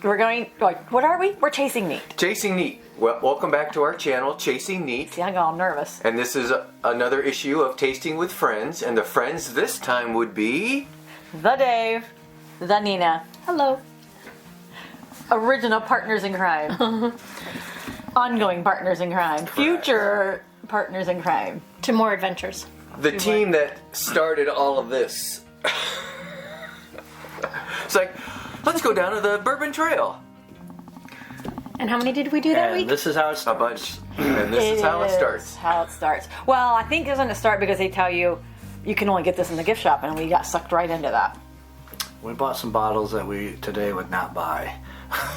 we're going, what are we? We're chasing neat. Chasing Neat. Well, welcome back to our channel, Chasing Neat. See, I got all nervous. And this is another issue of Tasting with Friends. And the friends this time would be... The Dave. The Nina. Hello. Original partners in crime. Ongoing partners in crime. Future partners in crime. To more adventures. The team that started all of this. It's like, let's go down to the Bourbon Trail. And how many did we do that And week? this is how it A starts. bunch. And this is how it starts. How it starts. Well, I think it doesn't start because they tell you you can only get this in the gift shop, and we got sucked right into that. We bought some bottles that we today would not buy.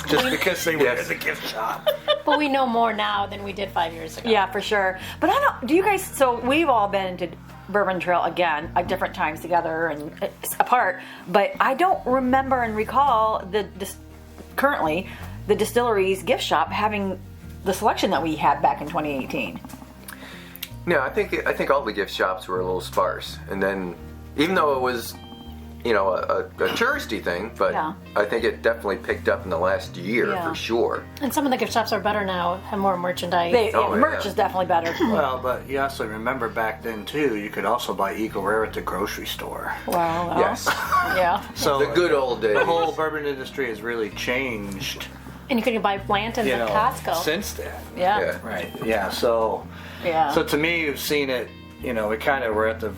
Just because they were in the gift shop. But we know more now than we did 5 years ago. Yeah, for sure. But I don't. Do you guys? So we've all been to Bourbon Trail again at different times together and apart. But I don't remember and recall currently the distillery's gift shop having the selection that we had back in 2018. No, I think all the gift shops were a little sparse. And then, even though it was, a touristy thing, but Yeah. I think it definitely picked up in the last year Yeah. for sure. And some of the gift shops are better now, have more merchandise. Merch yeah. is definitely better. Well, but you also remember back then too, you could also buy Eagle Rare at the grocery store. Well, Yes. yeah. So The good old days. The whole bourbon industry has really changed, And you can buy Blanton's at Costco. since then. Yeah. Yeah. Right. Yeah. So to me, you've seen it. We kind of were at the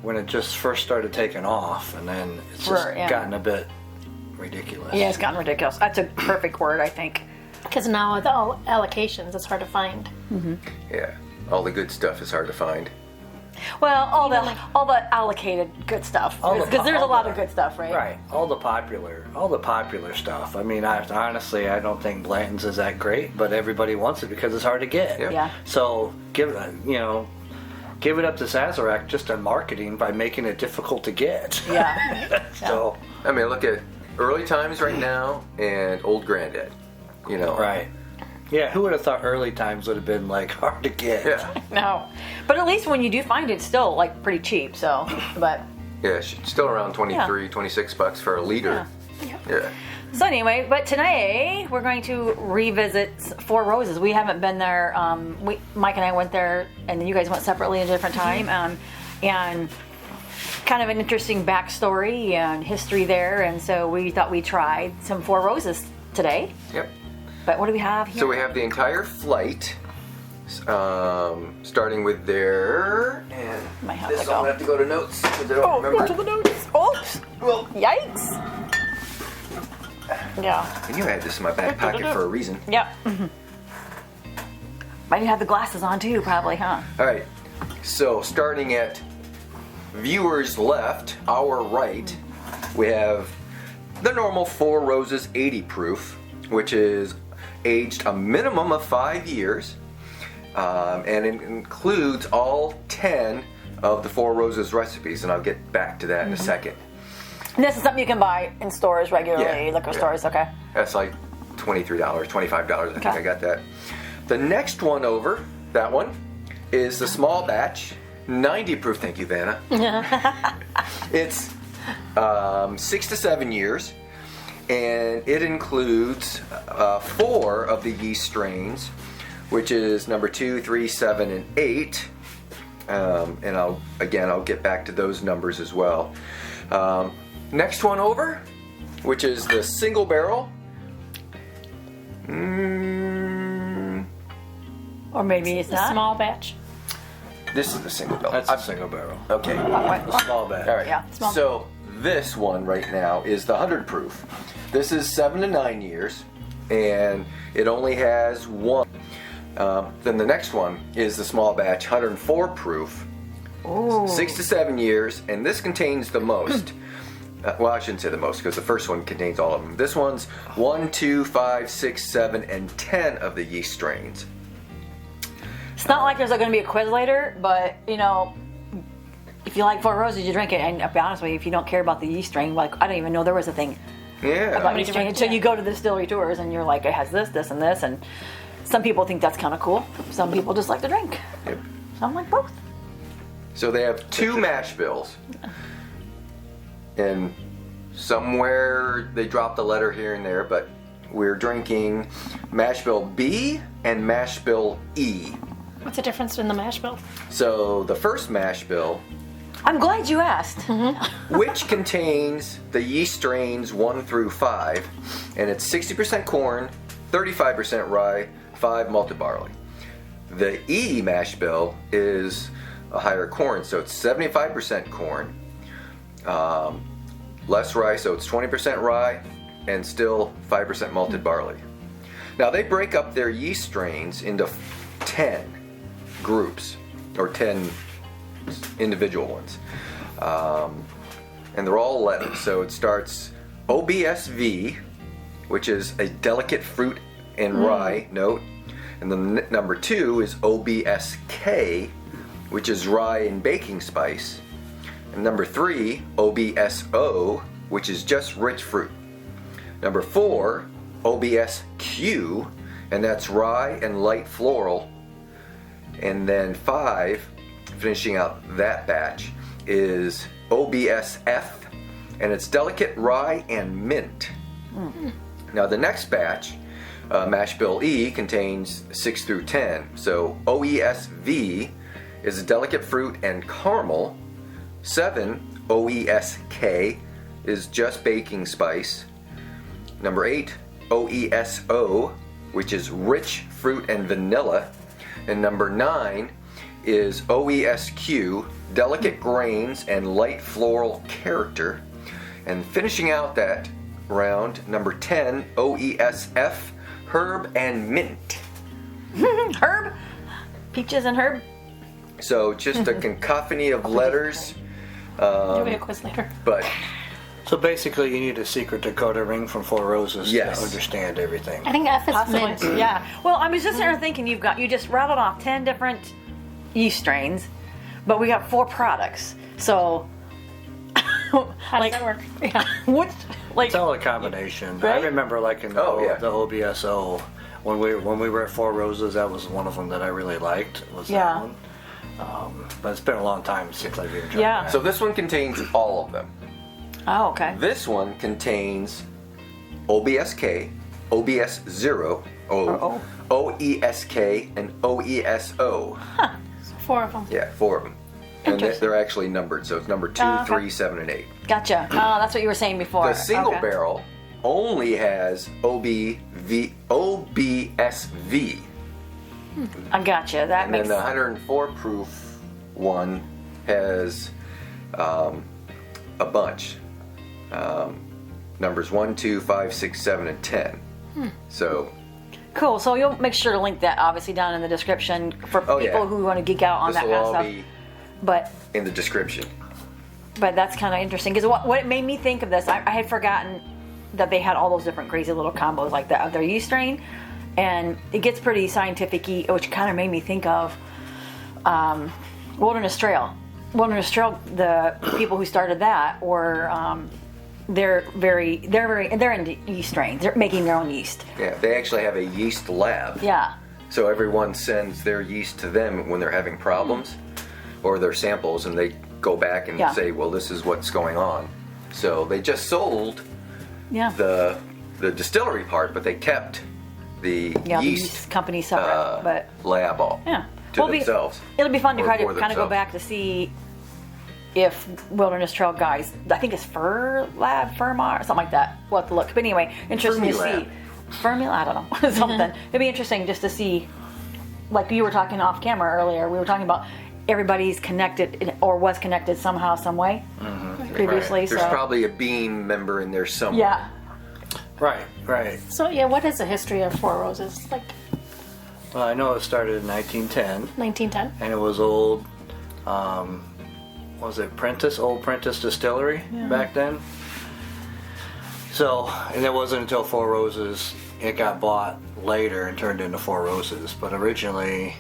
when it just first started taking off, and then it's just gotten a bit ridiculous. Yeah, it's gotten ridiculous. That's a perfect word, I think. Because now with all allocations, it's hard to find. Yeah. All the good stuff is hard to find. Well, all the allocated good stuff, because there's a lot of good stuff, right? Right. All the popular stuff. I mean, honestly, I don't think Blanton's is that great, but everybody wants it because it's hard to get. Yep. Yeah. So give it up to Sazerac just on marketing by making it difficult to get. Yeah. So. I mean, look at Early Times right now and Old Granddad. Right. Yeah, who would have thought Early Times would have been hard to get? Yeah. No, but at least when you do find it, it's still pretty cheap. So, but Yeah, it's still around 23, 26 bucks for a liter. Yeah. so anyway, but today we're going to revisit Four Roses. We haven't been there. Mike and I went there, and then you guys went separately at a different time, and kind of an interesting backstory and history there. And so we thought we'd try some Four Roses today. Yep. But what do we have here? So we have the entire flight, starting with there, and Might have this to one go. I have to go to notes because I don't remember. Go to the notes. Oops. Well, Yikes. Yeah. and you had this in my back pocket for a reason. Yep. Might have the glasses on too, probably, huh? All right. So starting at viewers left, our right, we have the normal Four Roses 80 proof, which is aged a minimum of 5 years, and it includes all 10 of the Four Roses recipes, and I'll get back to that in a second. And this is something you can buy in stores regularly, liquor stores, okay? That's like $23, $25, I think I got that. The next one over, that one, is the small batch, 90 proof, thank you, Vanna. It's 6 to 7 years, and it includes 4 of the yeast strains, which is number 2, 3, 7, and 8. And I'll get back to those numbers as well. Next one over, which is the single barrel. Or maybe it's The not. small batch. This is the single barrel. That's a single barrel. Okay. A small batch. All right. Yeah, small. So this one right now is the 100 proof. This is 7 to 9 years, and it only has one. Then the next one is the small batch, 104 proof. Ooh. 6 to 7 years, and this contains the most. Well, I shouldn't say the most because the first one contains all of them. This one's 1, 2, 5, 6, 7, and 10 of the yeast strains. It's not like there's going to be a quiz later, but, if you like Four Roses, you drink it. And I'll be honest with you, if you don't care about the yeast strain, I don't even know there was a thing Yeah. about yeast strain until you go to the distillery tours and you're like, it has this, this, and this. And some people think that's kind of cool. Some people just like to drink. Yep. So I'm like both. So they have 2 mash bills. And somewhere they dropped a letter here and there, but we're drinking mash bill B and mash bill E. What's the difference in the mash bill? So the first mash bill, I'm glad you asked. which contains the yeast strains 1 through 5, and it's 60% corn, 35% rye, 5 malted barley. The E mash bill is a higher corn, so it's 75% corn, less rye, so it's 20% rye, and still 5% malted barley. Now they break up their yeast strains into 10 groups, or 10 individual ones, and they're all 11. So it starts OBSV, which is a delicate fruit and rye note, and then number 2 is OBSK, which is rye and baking spice, and number 3 OBSO, which is just rich fruit. Number 4 OBSQ, and that's rye and light floral. And then 5, finishing out that batch, is OBSF, and it's delicate rye and mint. Now the next batch, mash bill E, contains 6 through 10. So OESV is a delicate fruit and caramel. 7 OESK is just baking spice. Number 8 OESO, which is rich fruit and vanilla. And number 9 is OESQ, delicate grains and light floral character. And finishing out that round, number 10, OESF, herb and mint. Herb? Peaches and herb? So just a cacophony of letters. Maybe a quiz later. But So basically, you need a secret Dakota ring from Four Roses Yes. to understand everything. I think F is Possibly. mint. Yeah. Well, I was just sitting there thinking you just rattled off 10 different yeast strains, but we got 4 products. So, How does that work? Yeah. what? Like, It's all a combination. Right? I remember like in the, Oh, yeah. the OBSO, when we were at Four Roses, that was one of them that I really liked. Was Yeah. that one. But it's been a long time since I've even tried Yeah. that. so this one contains all of them. oh, okay. This one contains OBSK, OBS0, O. OESK, and OESO. 4 of them. Yeah, 4 of them. And Interesting. they're actually numbered, so it's number 2, Oh, okay. 3, 7, and 8. Gotcha. Oh, that's what you were saying before. The single Okay. barrel only has OBSV. I gotcha. That And makes then the 104 proof one has a bunch. Numbers 1, 2, 5, 6, 7, and 10. So, cool. So you'll make sure to link that obviously down in the description for Oh, people yeah. who want to geek out on this that will kind of all stuff. be But in the description. that's kind of interesting because what it made me think of this, I had forgotten that they had all those different crazy little combos like that of their yeast strain, and it gets pretty scientific-y, which kind of made me think of Wilderness Trail. Wilderness Trail, the people who started that were they're into yeast strains. They're making their own yeast. Yeah, they actually have a yeast lab. Yeah. So everyone sends their yeast to them when they're having problems or their samples, and they go back and Yeah. say, well, this is what's going on. So they just sold Yeah. the distillery part, but they kept the Yeah, the yeast yeast company separate, but lab all yeah. to Well, themselves. It'll be fun to Or kind for of go themselves. back to see if Wilderness Trail guys, I think it's Fermar, something like that. We'll have to look. But anyway, interesting to Fermilab. see. Fermilab, I don't know, something. It'd be interesting just to see, like you were talking off camera earlier, we were talking about everybody's connected or was connected somehow, some way previously. Right. There's So probably a Beam member in there somewhere. yeah, Right. So yeah, what is the history of Four Roses? Like Well, I know it started in 1910, 1910? and it was old. Was it Old Prentice Distillery back then? So, and it wasn't until Four Roses it got bought later and turned into Four Roses. But originally,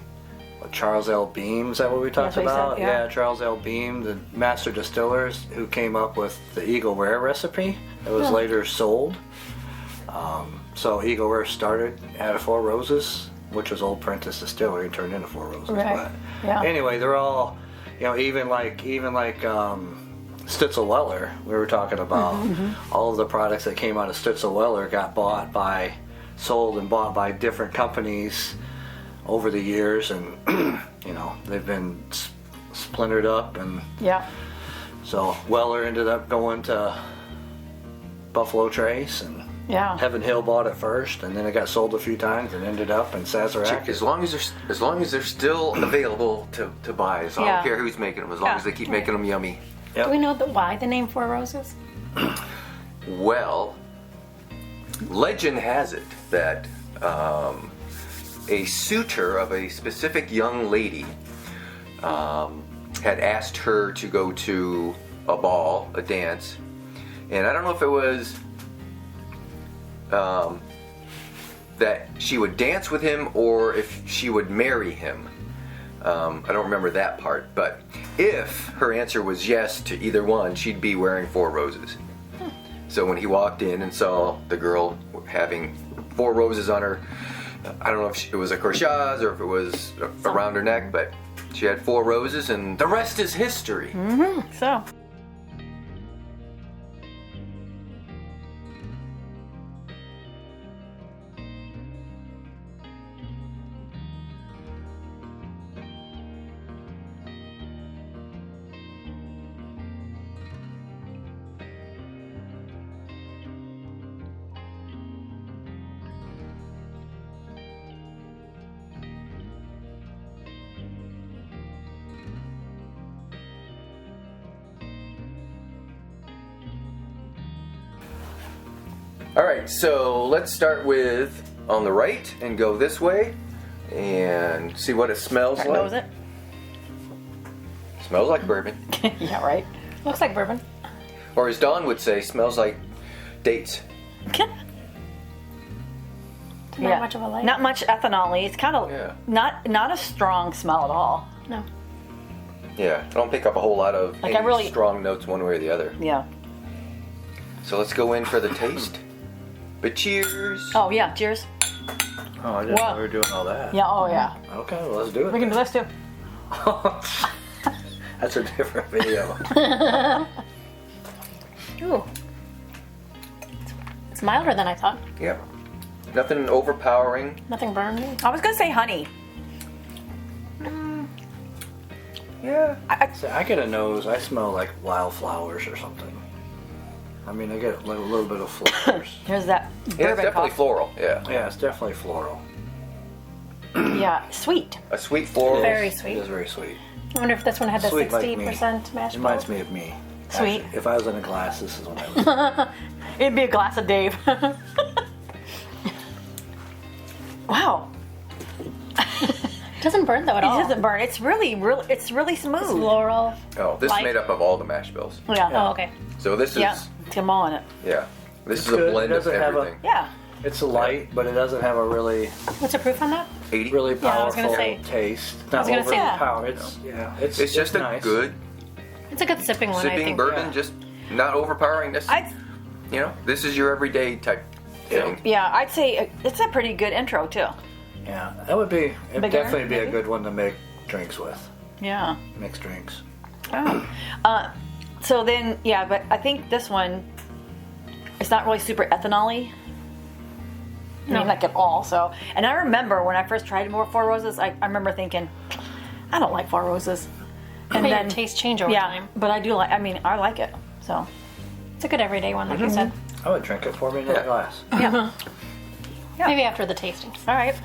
Charles L. Beam, is that what we talked That's what he about? said, yeah. Charles L. Beam, the master distillers who came up with the Eagle Rare recipe that was later sold. So Eagle Rare started at Four Roses, which was Old Prentice Distillery, and turned into Four Roses. Right. But Yeah. anyway, they're all, even like Stitzel-Weller, we were talking about all of the products that came out of Stitzel-Weller got sold and bought by different companies over the years, and they've been splintered up, and Yeah. so Weller ended up going to Buffalo Trace, and Yeah. Heaven Hill bought it first, and then it got sold a few times and ended up in Sazerac. As long as they're still available to buy, so I Yeah. don't care who's making them, as long Yeah. as they keep making them yummy. Yep. Do we know why the name Four Roses? Well, legend has it that a suitor of a specific young lady had asked her to go to a ball, a dance, and I don't know if it was that she would dance with him or if she would marry him. I don't remember that part, but if her answer was yes to either one, she'd be wearing 4 roses. So when he walked in and saw the girl having 4 roses on her, I don't know if it was a corsage or if it was around her neck, but she had 4 roses, and the rest is history. So. All right, so let's start with on the right and go this way and see what it smells That like. knows it. Smells like bourbon. Yeah, right. Looks like bourbon. Or as Dawn would say, smells like dates. Not much of a light. Not much ethanol-y. It's kind of Yeah. not a strong smell at all. No. Yeah, I don't pick up a whole lot of Like, any I really- strong notes one way or the other. Yeah. So let's go in for the taste. But cheers. Oh yeah. Cheers. Oh, I didn't know Wow. we were doing all that. Yeah. Oh yeah. Okay, well, let's do it. We can do this too. That's a different video. Ooh. It's milder than I thought. Yep. Nothing overpowering. Nothing burning. I was gonna say honey. Yeah. So I get a nose. I smell like wildflowers or something. I mean, I get a little bit of flowers. Here's that Yeah, it's bourbon definitely cough. floral. Yeah. Yeah, it's definitely floral. Yeah, sweet. A sweet floral. Very It sweet. is very sweet. I wonder if this one had the Sweet like me. 60% mash Reminds bill. me of me. Sweet. Actually, if I was in a glass, this is what I would. It'd be a glass of Dave. Wow. It doesn't burn though at all. It doesn't burn. It's really smooth. It's floral. Oh, this Light. is made up of all the mash bills. Yeah. Oh, okay. So this is Yeah. Come on it. yeah. This It's is a good. blend It of doesn't have a- everything. Yeah. It's a light, but it doesn't have a really, What's the proof on that? 80. really Yeah, I was powerful gonna say- taste. It's not was gonna say- overpowering. It's It's just a nice. good It's a good sipping one, I sipping think. bourbon, yeah. just not overpowering. This, this is your everyday type thing. Yeah, I'd say it's a pretty good intro too. Yeah, that would be. It'd Beginner, definitely be a maybe? good one to make drinks with. Yeah. Mixed drinks. Oh. So then, yeah, but I think this one, it's not really super ethanol-y. I mean, No. like at all. So, and I remember when I first tried more Four Roses, I remember thinking, I don't like Four Roses. And But your then taste change over yeah, time. but I do like. I mean, I like it. So It's a good everyday one, like you said. I would drink it for me in a Yeah. glass. yeah. Maybe after the tastings. All right.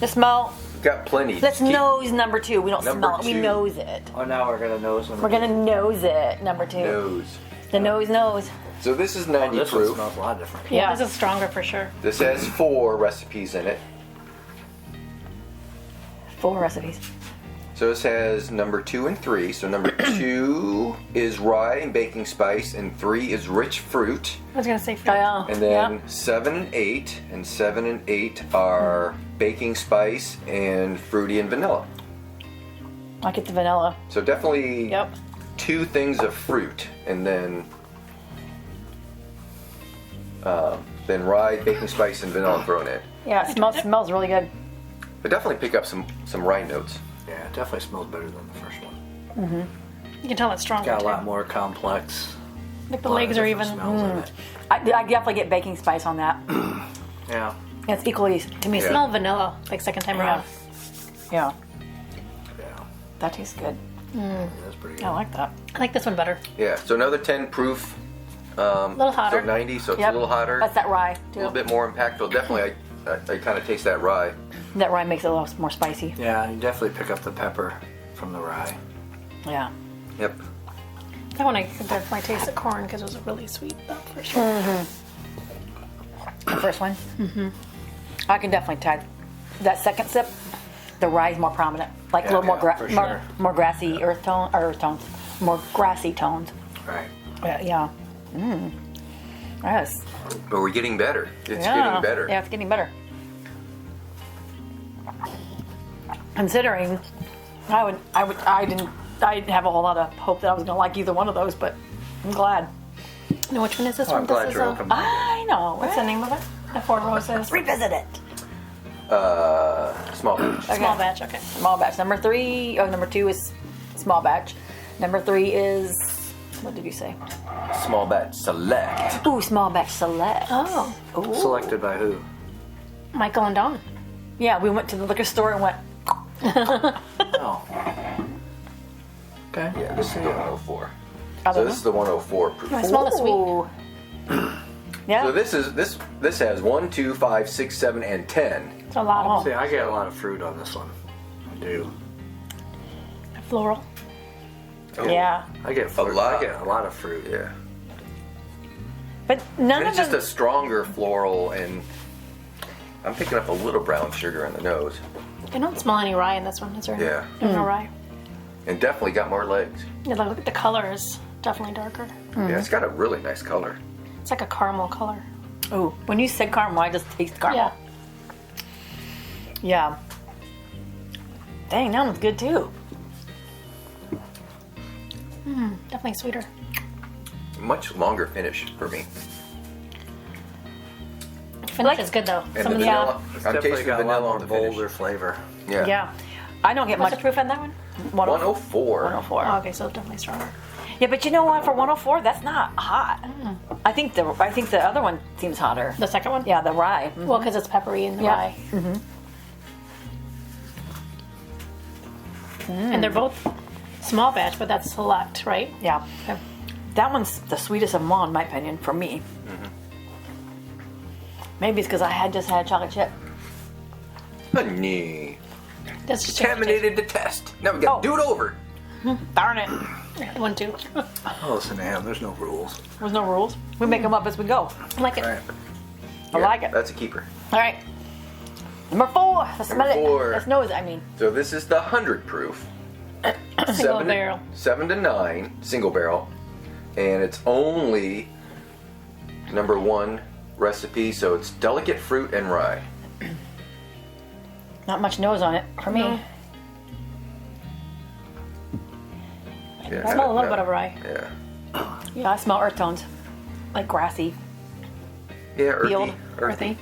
The smell. Got plenty. Let's Keep- nose number 2. We don't Number smell it. We 2. nose it. Oh, now we're gonna nose them. We're gonna nose it. Number 2. Nose. The nose. So this is 90 This one proof. smells a lot different. Yeah. This is stronger for sure. This has 4 recipes in it. 4 recipes. So this has number 2 and 3. So number 2 is rye and baking spice, and 3 is rich fruit. I was gonna say fruit. Yeah. And then 7 and 8, and 7 and 8 are baking spice and fruity and vanilla. I get the vanilla. So definitely Yep. 2 things of fruit, and then rye, baking spice, and vanilla thrown in. Yeah, it smells really good. But definitely pick up some rye notes. Yeah, it definitely smells better than the first one. You can tell it's stronger. Got a too. lot more complex. Like the legs are even. Smells in it. I definitely get baking spice on that. Yeah. It's equally to me. Yeah. Smell vanilla like second time around. Yeah, Yeah. that tastes good. That's pretty good. I like that. I like this one better. Yeah, so another 10 proof. A little hotter. So 90, so it's Yep. a little hotter. That's that rye A too. little bit more impactful. Definitely, I kind of taste that rye. That rye makes it a little more spicy. Yeah, you definitely pick up the pepper from the rye. Yeah. Yep. That one I could definitely taste the corn because it was really sweet though, for sure. The first one. Mm-hmm. I can definitely tell. That second sip, the rye is more prominent, like a Yeah, little more, yeah, for sure. more grassy earth tones, more grassy tones. Right. Yeah. Yes. But we're getting better. It's Yeah. getting better. Yeah, it's getting better. Considering, I didn't have a whole lot of hope that I was gonna like either one of those, but I'm glad. Now, which one is this Oh, one? I'm glad This is you're open. I know. what's the name of it? The Four Roses. Let's revisit it. Small batch. Small batch. Okay. Small batch. Number 2 is small batch. Number 3 is, what did you say? Small batch select. Ooh, small batch select. Oh, Ooh. Selected by who? Michael and Dawn. Yeah, we went to the liquor store and went, Oh. Okay. Yeah, this is the 104. I So don't this is the 104 proof. I smell the sweet. Ooh. Yeah. So this has 1, 2, 5, 6, 7, and 10. It's a lot of See, I get a lot of fruit on this one. I do. floral. Yeah. I get fruit. lot. I get a lot of fruit. Yeah. But none And of it's just them. a stronger floral, and I'm picking up a little brown sugar in the nose. I don't smell any rye in this one. Is there? any- Yeah. There's no rye. And definitely got more legs. Yeah, look at the color is definitely darker. Yeah, it's got a really nice color. It's like a caramel color. Ooh, when you said caramel, I just taste caramel. Yeah. Yeah. Dang, that one's good too. Definitely sweeter. Much longer finish for me. Finish is good though. And Some the of the vanilla. It's I'm definitely tasting got a lot vanilla more on the finish. bolder flavor. Yeah. Yeah. I don't get What's much. the proof on that one? 104. 104. Oh, okay, so definitely stronger. Yeah, but you know what? For 104, that's not hot. I think the other one seems hotter. The second one? Yeah, the rye. Well, because it's peppery in the Yeah. rye. And they're both small batch, but that's select, right? Yeah. Okay. That one's the sweetest of them all, in my opinion, for me. Maybe it's because I just had chocolate chip. Honey. That's just Contaminated the test. Now we got to Oh. do it over. Darn it. 1, 2. Oh, listen to him. There's no rules. There's no rules. We make them up as we go. I like it. Right. I like it. That's a keeper. All right. Number 4. Let's smell Number it. 4. Let's nose it, I mean. So this is the 100 proof. Single barrel. 7 to 9 single barrel, and it's only number 1 recipe. So it's delicate fruit and rye. Not much nose on it for me. No. Yeah, I smell a little bit of rye. Yeah. Yeah, I smell earth tones. Like grassy. Yeah, earthy. Field. Earthy.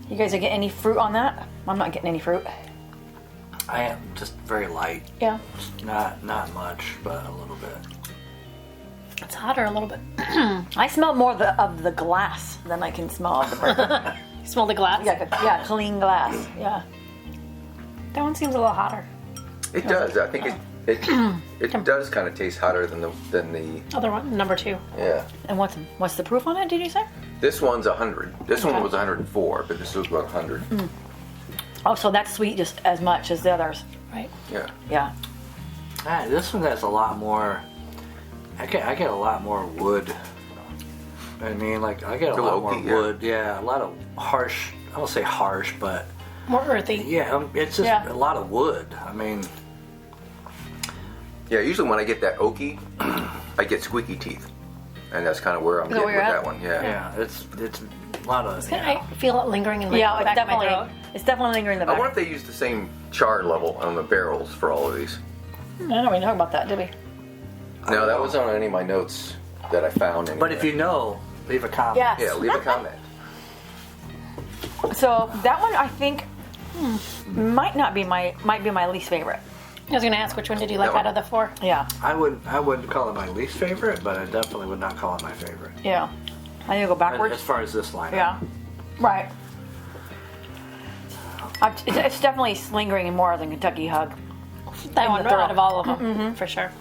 You guys are getting any fruit on that? I'm not getting any fruit. I am just very light. Yeah. Not much, but a little bit. It's hotter a little bit. I smell more of the glass than I can smell of the bourbon. You smell the glass? yeah, clean glass. Yeah. That one seems a little hotter. It does. I think it does kind of taste hotter than the Other one, number 2. yeah. And what's the proof on it, did you say? This one's 100. This one Okay. was 104, but this was about 100. Oh, so that's sweet just as much as the others. Right. Yeah. Yeah. This one has a lot more. I get a lot more wood. I mean, like I get a lot more oaky, yeah. wood. Yeah, a lot of harsh. I won't say harsh, but More earthy. yeah, it's just Yeah. a lot of wood. I mean, Yeah, usually when I get that oaky, I get squeaky teeth. And that's kind of where I'm that getting where with you're that at? one. Yeah. yeah, it's a lot of. I feel it lingering in my Yeah, back of my throat. it's definitely lingering in the I back. wonder if they use the same char level on the barrels for all of these. I don't even know about that, did we? No, that was on any of my notes that I found. But if you know, leave a comment. Yes. Yeah, leave a comment. So that one I think might be my least favorite. I was going to ask which one did you like That out of the 4? Yeah. I wouldn't call it my least favorite, but I definitely would not call it my favorite. Yeah. I need to go backwards. As far as this line. Yeah. Right. It's definitely lingering more than Kentucky Hug. That one the throat. out of all of them, for sure.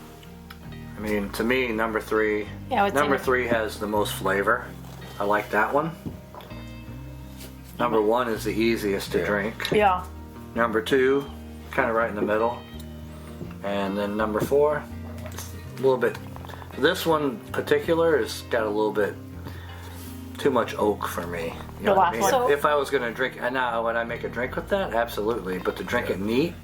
I mean, to me, number 3. Yeah, I would say number 3 has the most flavor. I like that one. Number 1 is the easiest to drink. Yeah. Number 2, kind of right in the middle. And then number 4, a little bit. This one particular has got a little bit too much oak for me. You know what I mean? last one. If I was going to drink, and now would I make a drink with that? Absolutely. But to drink it neat,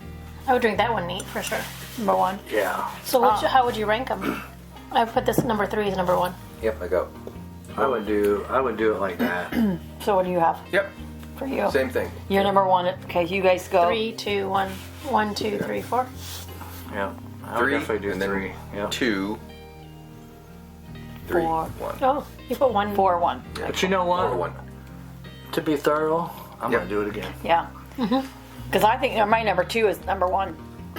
I would drink that one neat, for sure. Number 1. yeah. So how would you rank them? I put this number 3 as number 1. Yep, I go. I would do it like that. So what do you have Yep, for you? same thing. You're number 1. Okay, you guys go. 3, 2, 1. 1, 2, 3, 4. Yeah. I would 3, definitely do and then 3. Yeah. 2, 3, 4. 1. Oh, you put 1. 4, 1. But you know what? 4, 1. To be thorough, I'm Yep. going to do it again. Yeah. Because I think my number 2 is number 1.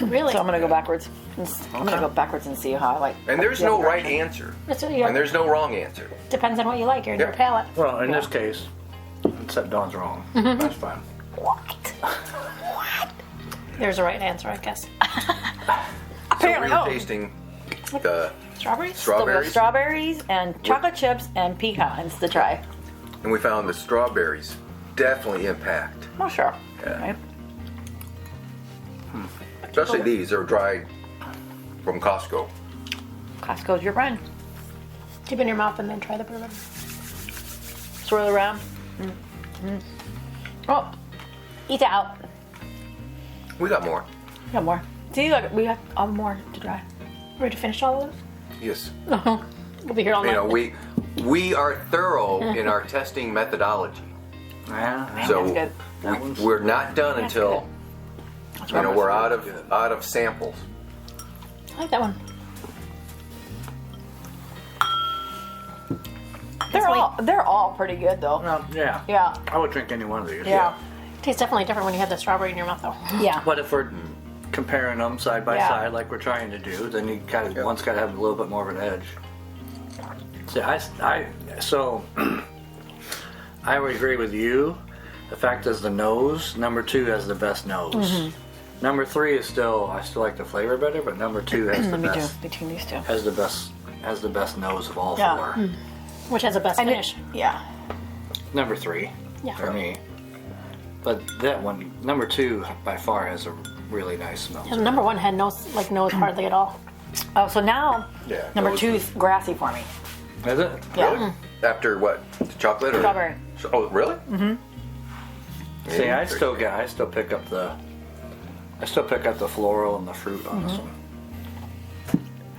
Really? So I'm going to go backwards. I'm going to go backwards and see how I like. And there's the no other right direction. answer. That's what you And there's no wrong answer. depends on what you like. You're in your Yeah. palate. Well, in this case, except Dawn's wrong. That's fine. What? There's a right answer, I guess. So Apparently, we're oh. tasting the Strawberries? So we have strawberries, strawberries and chocolate chips and pecans to try. and we found the strawberries definitely impact. Oh, sure. Yeah. Right. Especially these, they're dried from Costco. Costco's your friend. Keep it in your mouth and then try the bourbon. Swirl around. Oh, eat out. We got more. We got more. See, look, we have more to try. Ready to finish all of this? Yes. We'll be here all You night. know, we are thorough in our testing methodology. Yeah. So That's we're not done That's until That's you know right. we're out of samples. I like that one. They're all pretty good though. Well, yeah. Yeah. I would drink any one of these. Yeah. Tastes definitely different when you have the strawberry in your mouth, though. Yeah. But if we're comparing them side by Yeah. side like we're trying to do, then you gotta one's got to have a little bit more of an edge. See, so I would agree with you. The fact is the nose. Number 2 has the best nose. Number 3 is I still like the flavor better, but number 2 has the Me too. best. Between these two. Has the best nose of all Yeah. 4. Which has the best And finish. yeah. Number 3 Yeah. for me. But that one, number 2 by far has a really nice smell. And number 1 had nose hardly at all. Oh, so now Yeah, number those 2 is grassy for me. Is it? Yeah. Really? After what? The chocolate or Strawberry. Oh, really? See, I still pick up the floral and the fruit on this one.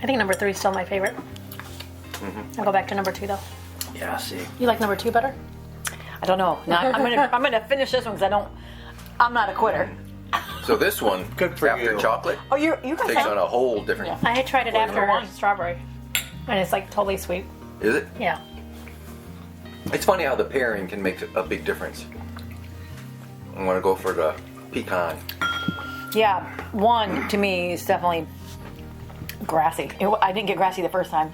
I think number 3 is still my favorite. I'll go back to number 2 though. Yeah, see. You like number 2 better? I don't know. Now, I'm gonna finish this one because I'm not a quitter. So this one, Good for after you. chocolate, Oh, you guys takes have on a whole different. Yeah. I had tried it Flavor. after strawberry, and it's like totally sweet. Is it? Yeah. It's funny how the pairing can make a big difference. I'm gonna go for the pecan. Yeah, 1 to me is definitely grassy. I didn't get grassy the first time.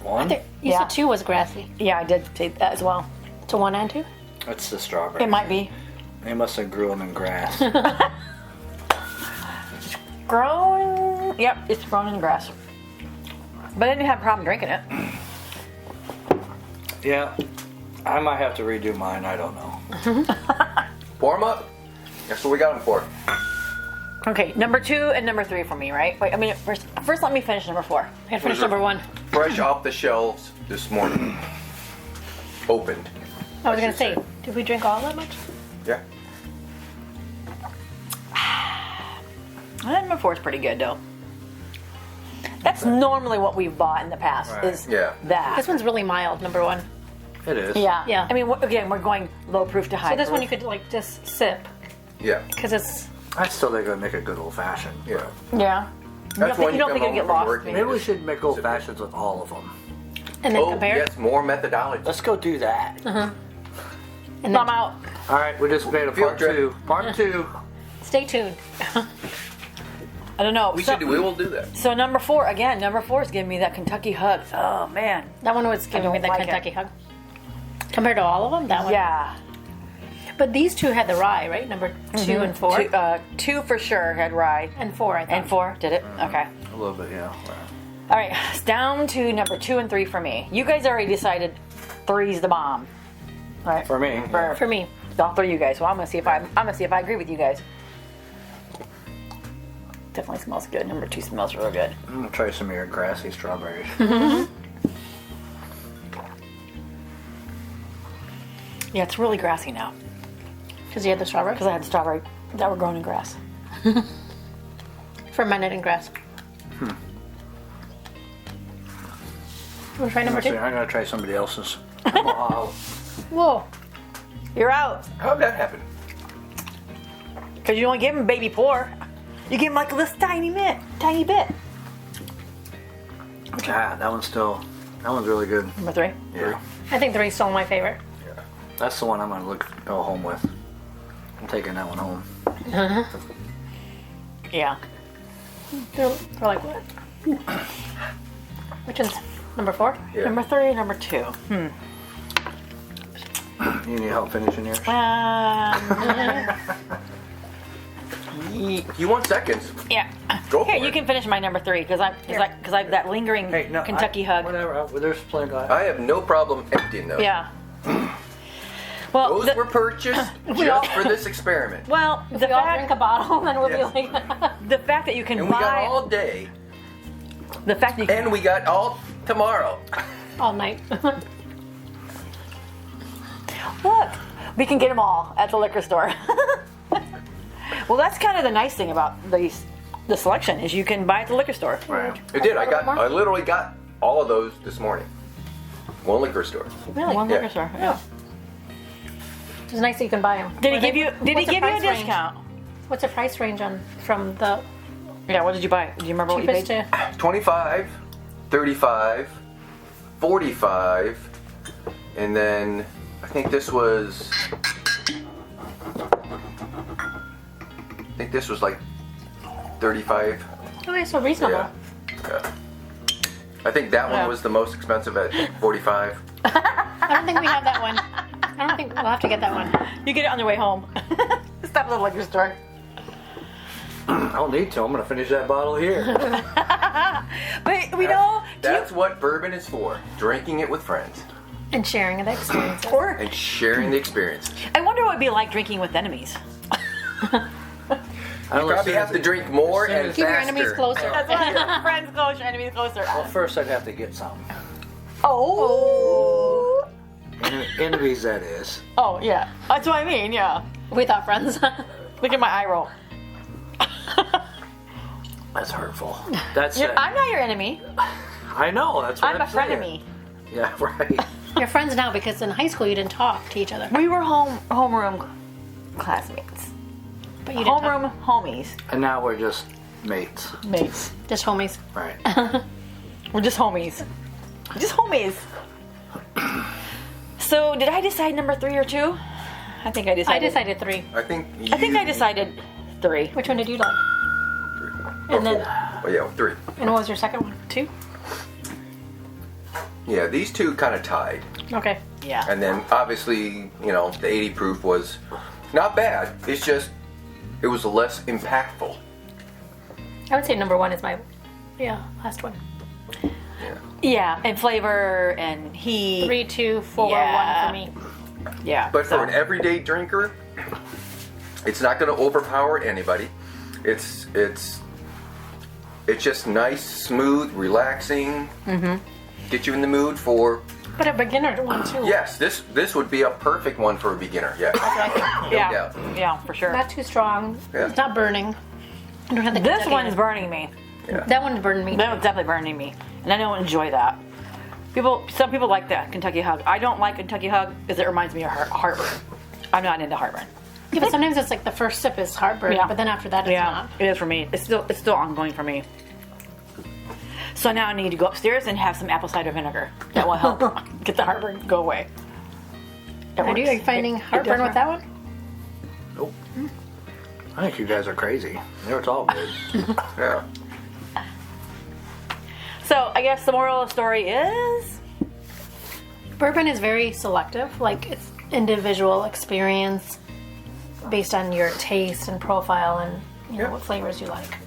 One? You Yeah. said 2 was grassy. Yeah, I did take that as well. To 1 and 2? That's the strawberry. It might be They must have grew them in grass. grown. Yep, it's grown in the grass. But I didn't have a problem drinking it. Yeah. I might have to redo mine. I don't know. Pour them up. That's what we got them for. Okay, number 2 and number 3 for me, right? Wait, I mean first let me finish number 4. I gotta finish number 1. Fresh off the shelves this morning. Opened. I was gonna should say, say. did we drink all that much? Yeah. Number 4 is pretty good though. That's normally what we've bought in the past. Right. Is Yeah. that? This one's really mild, number 1. It is. Yeah. Yeah. I mean, again, we're going low proof to high. So this one you proof. could like just sip, Yeah. because it's I still think I'd make a good old fashioned. Yeah. Yeah. That's when you don't come think it'll home get from lost? work and Maybe we just should make old sit there. fashions with all of them. and then Oh, compare. yes, more methodology. Let's go do that. And I'm then out. All right, we just made a Field part trip. 2. Part 2. stay tuned. I don't know. We will do that. So number 4 again. Number 4 is giving me that Kentucky hug. Oh man. That one was giving me don't the like Kentucky hug. Compared to all of them, that one. Yeah. But these two had the rye, right? Number 2 and 4. 2 for sure had rye. And 4, I thought. And 4 did it. Okay. A little bit, yeah. All right. It's down to number 2 and 3 for me. You guys already decided 3's the bomb. Right. For me. For me. All 3 of you guys. Well, I'm gonna see if I agree with you guys. Definitely smells good. Number 2 smells real good. I'm gonna try some of your grassy strawberries. Yeah, it's really grassy now. Because you had the strawberry? Because I had strawberry that were grown in grass. Fermented in grass. We'll try number 2. I'm gonna try somebody else's. Wow. Whoa. You're out. How'd that happen? Because you don't give him baby pour. You give him like this tiny bit. That one's really good. Number 3. Yeah. I think 3's still my favorite. That's the one I'm gonna go home with. I'm taking that one home. Yeah. They're like what? Which one's number 4? Yeah. Number 3, number 2. You need help finishing yours? You want seconds? Yeah. Go for Here, you it. can finish my number 3 because I have that lingering Hey, no, Kentucky hug. Whatever. There's plenty of I have no problem emptying those. Yeah. Well, Those were purchased just for this experiment. well, If we all drink a bottle, then we'll Yes. be like... the fact that you can And we got buy all day, the fact that you can, and we got all tomorrow. all night. look, we can get them all at the liquor store. Well, that's kind of the nice thing about the selection is you can buy at the liquor store. Right. It did. A little more? I literally got all of those this morning. One liquor store. Really? One Yeah. liquor store. Yeah. It's nice that you can buy them. Did he give you a discount? What's the price range from the Yeah. What did you buy? Do you remember what you cheapest paid? to... 25, 35, 45, and then I think this was like 35. Oh, it's so reasonable. Yeah. I think that one Yeah. was the most expensive at 45. I don't think we have that one. I don't think we'll have to get that one. You get it on your way home. Stop at the liquor store. I don't need to. I'm gonna finish that bottle here. But we know. That's what bourbon is for. Drinking it with friends And sharing the experience. Or and sharing the experience. I wonder what it'd be like drinking with enemies. I You probably have to drink more and Keep your faster. enemies closer. That's right. Friends closer, enemies closer. Well, first I'd have to get some. Oh. Enemies, that is. Oh yeah. That's what I mean. Yeah. We thought friends. Look at my eye roll. That's hurtful. That's. I'm not your enemy. I know. That's what I'm a saying. frenemy. Yeah, right. You're friends now because in high school you didn't talk to each other. We were homeroom classmates. But you didn't Homeroom homies. And now we're just mates. Mates. talk. Just homies. Right. We're just homies. Just homies. So did I decide number 3 or 2? I think I I decided. decided 3. I think. I decided 3. Which one did you like? Oh, And then, oh yeah, 3. and what was your second one? 2? Yeah, these two kind of tied, Okay. Yeah. and then obviously, the 80 proof was not bad. It's just it was less impactful. I would say number 1 is my last one. Yeah, and flavor and heat. 3, 2, 4, Yeah. 1 for me. Yeah. But so- for an everyday drinker, it's not going to overpower anybody. It's just nice, smooth, relaxing. Get you in the mood for. But a beginner one too. Yes, this would be a perfect one for a beginner. Yeah. yeah, doubt. yeah, for sure. Not too strong. Yeah. It's not burning. I don't have the This Kentucky one's in it. burning me. That one burned me. That one's definitely burning me, and I don't enjoy that. Some people like that Kentucky hug. I don't like Kentucky hug because it reminds me of heartburn. I'm not into heartburn. Yeah, but sometimes it's like the first sip is heartburn, Yeah. but then after that it's Yeah, not. it is for me. It's still ongoing for me. So now I need to go upstairs and have some apple cider vinegar. That will help get the heartburn go away. It Are you works. finding It heartburn does with that one? Nope. I think you guys are crazy. They were all good. Yeah. So I guess the moral of the story is Bourbon is very selective. Like, it's individual experience based on your taste and profile and what flavors you like.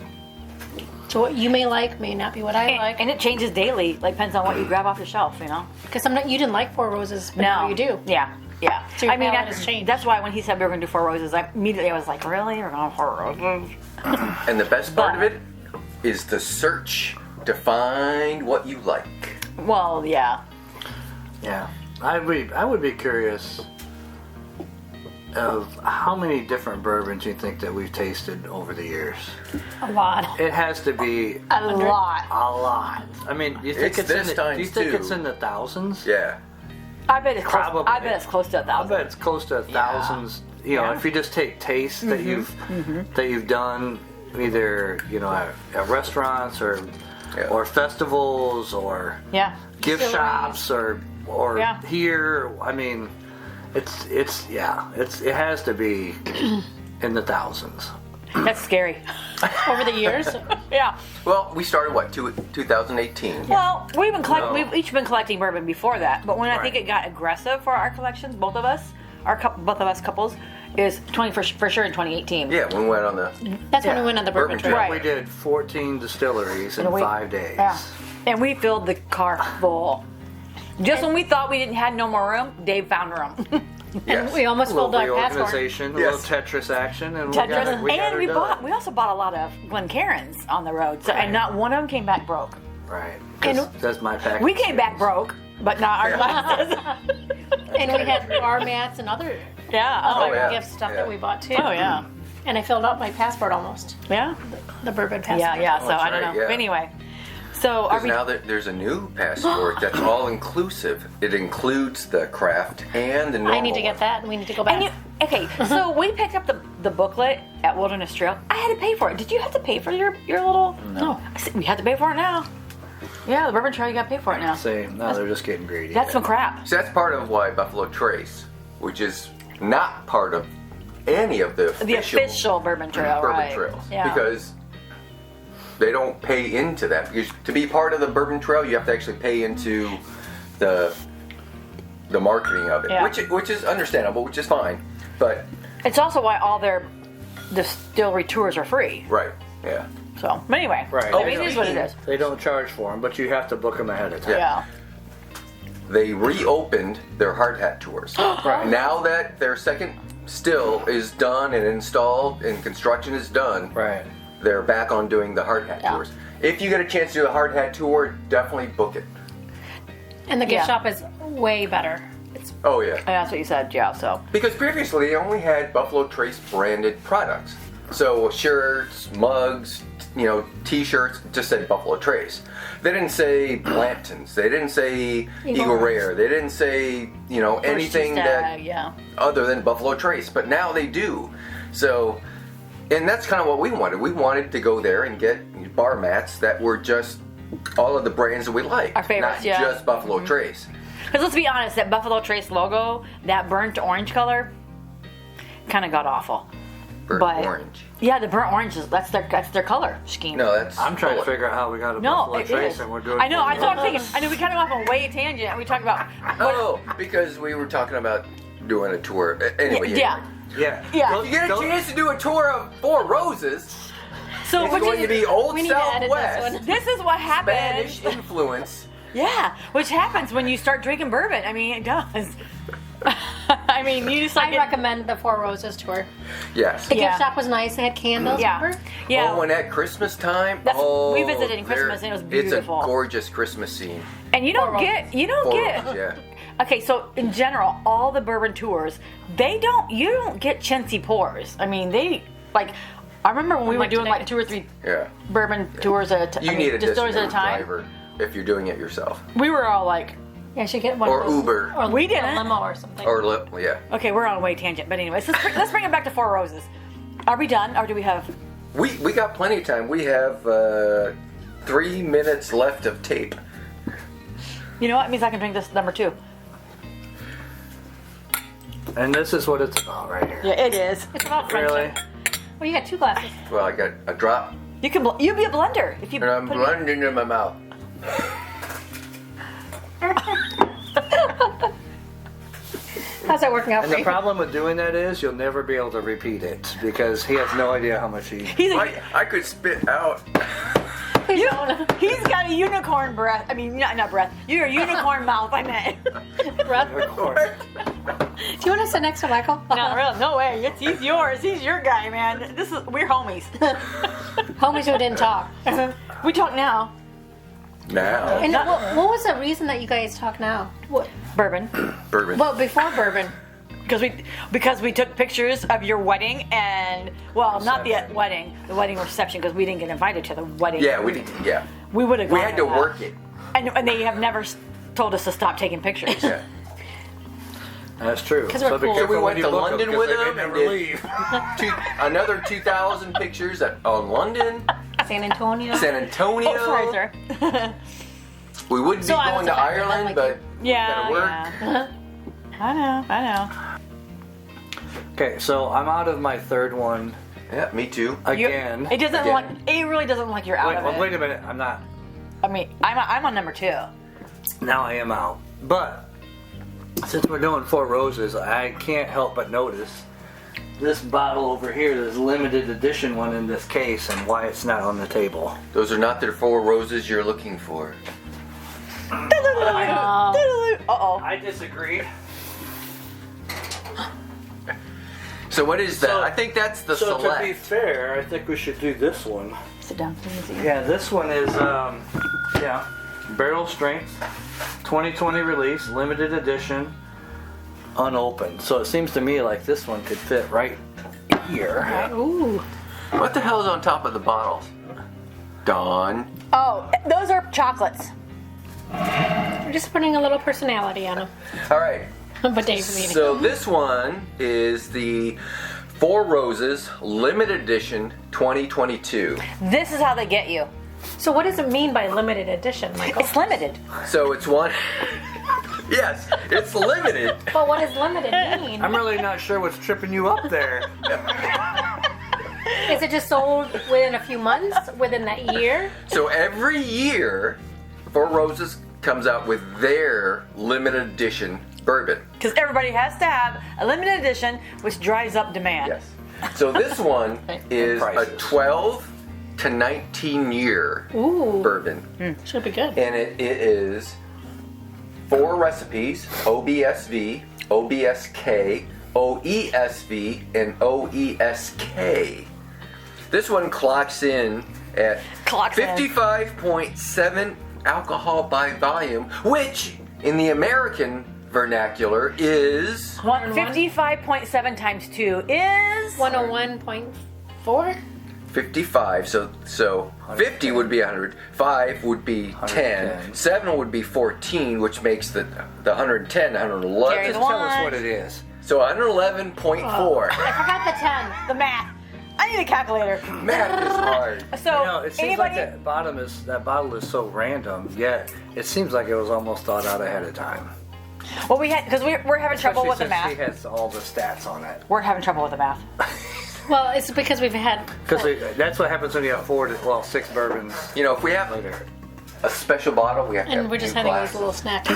So what you may like may not be what I like. and it changes daily. Like depends on what you grab off the shelf, you know. Because sometimes you didn't like Four Roses, but now you do. Yeah. Yeah. So your I mean, palate has changed. that's why when he said we were going to do Four Roses, I immediately was like, really? We're going to Four Roses? And the best part of it is the search to find what you like. Well, yeah. Yeah, I would be curious of how many different bourbons you think that we've tasted over the years. A lot. It has to be A lot. a lot. I mean, you think It's this do you times think two. it's in the thousands? Yeah. I bet it's close. Probably. I bet it's close to I 1,000. bet it's close to thousands. You know, Yeah. if you just take tastes that you've done either at restaurants or festivals or Yeah. gift Distilleries. shops or Yeah. here. I mean, it has to be in the thousands. That's scary. Over the years. Yeah. Well, we started 2018. Well, we've been No. we've each been collecting bourbon before that, but when I think Right. it got aggressive for our collections, both of us couples, is 20 for sure in 2018. Yeah, when we went on the That's when we went on the bourbon Bourbon trip. Right. We did 14 distilleries in we- 5 days. Yeah. And we filled the car full. Just when we thought we didn't have no more room, Dave found room. yes. We almost A little filled our passport. reorganization, a Yes. little Tetris action, and Tetris. we got it And we done. also bought a lot of Glencairns on the road, so and not one of them came back broke. Right. And- 'Cause that's my package. We came back broke, but not our glasses. And we had bar mats and other Yeah. other yeah. gift stuff Yeah. that we bought too. Oh yeah. And I filled out my passport almost. Yeah. The bourbon passport. Yeah. Yeah. So that's I don't right, know. yeah. But anyway, so are Because we? now there's a new passport that's all inclusive. It includes the craft and the normal. I need to get that, and we need to go back. And you, okay, so we picked up the booklet at Wilderness Trail. I had to pay for it. Did you have to pay for your little? No. I said, we have to pay for it now. Yeah, the Bourbon Trail, you got to pay for it now. See, now they're just getting greedy. That's some crap. So that's part of why Buffalo Trace, which is not part of any of the official Bourbon Trail, bourbon right? trails, Yeah. because they don't pay into that. Because to be part of the Bourbon Trail, you have to actually pay into the marketing of it, Yeah. which is understandable, which is fine. But It's also why all their distillery tours are free. right, yeah. So, but anyway, Right. I mean, it is what it is. They don't charge for them, but you have to book them ahead of time. Yeah. They reopened their hard hat tours. Right. Now that their second still is done and installed and construction is done, Right. they're back on doing the hard hat Yeah. tours. If you get a chance to do a hard hat tour, definitely book it. And the gift Yeah. shop is way better. It's Oh yeah. And that's what you said, yeah. So, Because previously they only had Buffalo Trace branded products. So shirts, mugs, t-shirts just said Buffalo Trace. They didn't say Blanton's. They didn't say Eagle Rare. They didn't say, anything that yeah. other than Buffalo Trace. But now they do. So, and that's kind of what we wanted. We wanted to go there and get bar mats that were just all of the brands that we like. Our favorites, not yeah. just Buffalo Trace. Because let's be honest, that Buffalo Trace logo, that burnt orange color, kind of got awful. Burnt But- orange. Yeah, the burnt orange that's their color scheme. No, that's. I'm trying to figure out how we got a No, Buffalo it Trace is. and we're doing. I know. I thought I'm thinking. I know we kind of went off on way tangent. And we talked about. Oh, because we were talking about doing a tour. Anyway, Yeah. Yeah. Yeah. If you get a chance to do a tour of Four Roses, So it's which going to be Old we need to edit this Southwest, one. this is what happens. Spanish influence. Yeah, which happens when you start drinking bourbon. I mean, it does. I mean, you just like I recommend the Four Roses tour. Yes. The Yeah. gift shop was nice. They had candles. Yeah. Remember? Yeah. Oh, and at Christmas time, We visited in Christmas and it was beautiful. It's a gorgeous Christmas scene. And you don't Four get Four Roses, yeah. Okay, so in general, all the bourbon tours, you don't get chintzy pours. I mean, I remember when we were Like doing today. like 2 or 3 Yeah. bourbon tours at a time. You need a distilleries at a designated time. driver if you're doing it yourself. We were all like, Yeah, I should get one Or of those. Uber. Or We a didn't. limo or something. Yeah. okay, we're on a way tangent. But anyways, let's bring it back to Four Roses. Are we done, or do we have? We got plenty of time. We have 3 minutes left of tape. You know what? It means I can drink this number 2. And this is what it's about right here. Yeah, it is. It's about friendship. Really? Oh, you got 2 glasses. Well, I got a drop, You can. You'd be a blender if you. and I'm put it in. blending in my mouth. How's that working out And for the you? problem with doing that is you'll never be able to repeat it because he has no idea how much he. He's I could spit out. he's got a unicorn breath. I mean, not breath. You're a unicorn mouth. I meant. Breath. Of course. Do you want to sit next to Michael? No, really, no way. He's yours. He's your guy, man. We're homies. Homies who didn't talk. We talk now. Now, And what was the reason that you guys talk now? What? Bourbon, bourbon. Well, before bourbon. because we took pictures of your wedding and not the wedding, the wedding reception because we didn't get invited to the wedding. Yeah, we did. Yeah, We would have. we had to work it. and they have never told us to stop taking pictures. Yeah. That's true. 'Cause we're so be cool. careful We when went you to book London 'em, 'cause with they may them never and did- leave. Another 2,000 pictures on London, San Antonio. San Antonio. Oh, sorry, sir. We would be So I was going to affected, Ireland, like but Yeah, gotta work. yeah. I know. Okay, so I'm out of my third one Yeah, me too. again. It doesn't Again. look. It really doesn't look like you're out Wait, of well, it. wait a minute. I'm not. I mean, I'm on number 2. Now I am out. But since we're doing 4 Roses, I can't help but notice this bottle over here, this limited edition one in this case, and why it's not on the table. Those are not the 4 roses you're looking for. Uh-oh. I disagree. So what is that? So- I think that's the So select. to be fair, I think we should do this one. Sit down, please. Yeah, this one is barrel strength, 2020 release, limited edition, unopened. So it seems to me like this one could fit right here. Ooh. What the hell is on top of the bottles? Dawn. Oh, those are chocolates. We're just putting a little personality on them. All right. But Dave's eating. So this one is the 4 Roses limited edition 2022. This is how they get you. So what does it mean by limited edition, Michael? It's limited. So it's one. Yes, it's limited. But what does limited mean? I'm really not sure what's tripping you up there. Is it just sold within a few months? Within that year? So every year, 4 Roses comes out with their limited edition bourbon. Because everybody has to have a limited edition, which drives up demand. Yes. So this one is a prices. 12 to 19 year Ooh. bourbon. Should be good. And it is 4 recipes: OBSV, OBSK, OESV, and OESK. This one clocks in at Clocks in. 55.7 alcohol by volume, which in the American vernacular is 55.7 times 2 is 101.4? 55. So 50 would be 100, 5 would be 10, 110. 7 would be 14, which makes the 110 Carry 111. the Tell us one. what it is. So 111.4. I forgot the 10. the math. I need a calculator. Math is hard. So You know, it seems anybody, like that bottle is so random, yet it seems like it was almost thought out ahead of time. well, we had because we're having trouble with the Especially math. since she has all the stats on it. We're having trouble with the math. Well, it's because we've had. Because that's what happens when you have 6 bourbons You know, if we have later. a special bottle, we have to And have we're just new having glasses. these little snacks.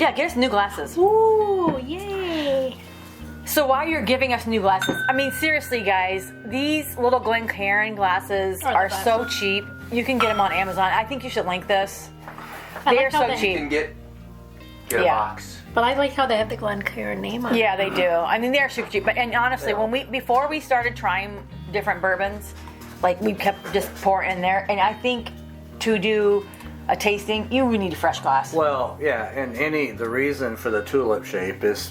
Yeah, get us new glasses. Ooh, yay. So while you're giving us new glasses, I mean seriously, guys, these little Glencairn glasses Are the are best. so cheap. You can get them on Amazon. I think you should link this. I They like are how so they- You cheap. can get a Yeah. box. But I like how they have the Glencairn name on it. Yeah, they do. I mean, they're super cheap. But and honestly, before we started trying different bourbons, like we kept just pouring in there. And I think to do a tasting, you would need a fresh glass. Well, yeah, and the reason for the tulip shape is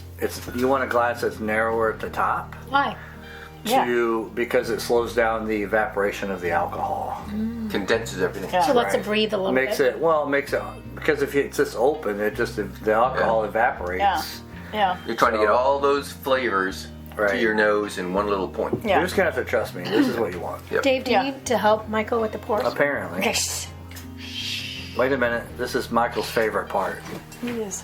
you want a glass that's narrower at the top Why? Yeah. because it slows down the evaporation of the alcohol. Condenses everything. Yeah. So lets it Right. breathe a little Makes bit. it because if it's just open, the alcohol evaporates. Yeah. Yeah. You're trying to get all those flavors to Right. your nose in one little point. Yeah. You're just gonna have to trust me. This is what you want. Yep. Dave, do you Yeah. need to help Michael with the pours? Apparently. Okay. shh. Wait a minute. This is Michael's favorite part. It is.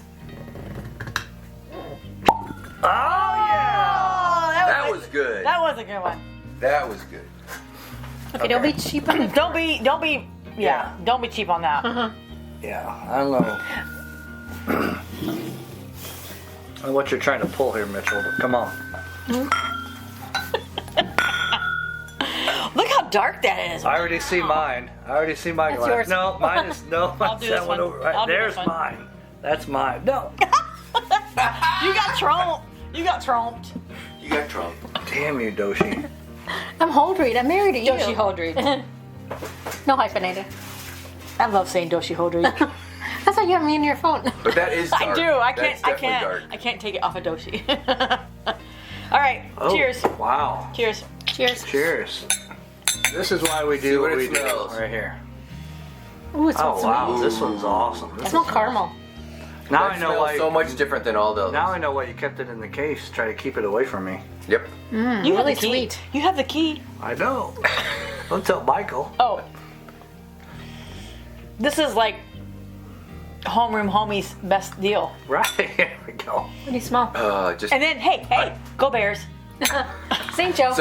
Oh yeah! Oh, That was good. That was a good one. That was good. Okay, don't be cheap on it. Don't be don't be cheap on that. Yeah, I don't know. I don't know what you're trying to pull here, Mitchell, but come on. Look how dark that is. I already see mine. That's glass. yours. No, mine is no. I'll do that this one one. over. Right, I'll do there's this one. mine. That's mine. No. You got trumped. You got trumped. You got Trump. Damn you, Doshi. I'm Holdreed. I'm married to you. Doshi Hodri. No hyphenated. I love saying Doshi Hodri. That's why you have me in your phone. But that is dark. I do. I That's can't. definitely dark. I can't take it off of Doshi. All right. Oh, Cheers. Wow. Cheers. Cheers. Cheers. This is why we See do what what it we do smells. right here. Ooh, it Oh smells wow, amazing. this one's awesome. I smell caramel. Now That I know smells why. so much different than all those. Now I know why you kept it in the case. Try to keep it away from me. Yep. You have really the key. sweet. You have the key. I know. Don't tell Michael. Oh. This is like homeroom homie's best deal. Right. Here we go. What do you smell? Just And then hey, go Bears. St. Joe.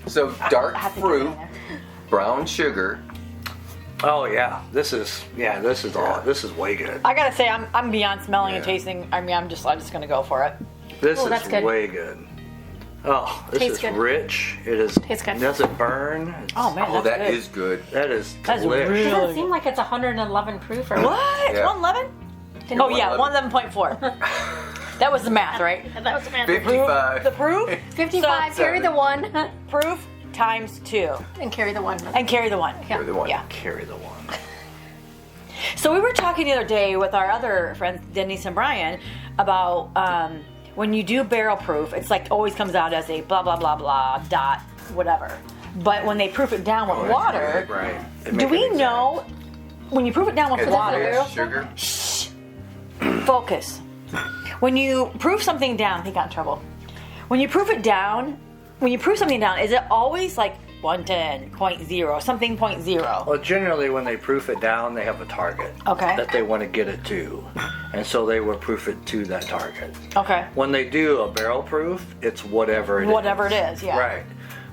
so dark have to get fruit, in there. brown sugar. Oh yeah. This is all. This is way good. I gotta say, I'm beyond smelling and Yeah. tasting. I mean, I'm just gonna go for it. This Oh, that's is good. way good. Oh, this Tastes is good. rich. It is. Tastes good. Doesn't burn. It's- Oh man, Oh, that's that good. is good. That is That's delicious. really Doesn't good. seem like it's 111 proof or What? Yeah. 111? Oh yeah, 111.4. That was the math, right? That was bad. 55. The proof? 55. So, Carry the one proof times 2 and carry the one. and carry the 1. Yeah. Or the one. Yeah. Carry the one. So we were talking the other day with our other friends, Denise and Brian, about when you do barrel proof, it's like always comes out as a blah blah blah blah dot whatever. But when they proof it down with water, Right. do we know when you proof it down with It's water? sugar. Focus. When you proof something down, he got in trouble. When you proof it down, when you proof something down, is it always like 110.0 something 0.0? Well, generally, when they proof it down, they have a target Okay. that they want to get it to, and so they will proof it to that target. Okay. When they do a barrel proof, it's whatever it is. Whatever it is, yeah. Right.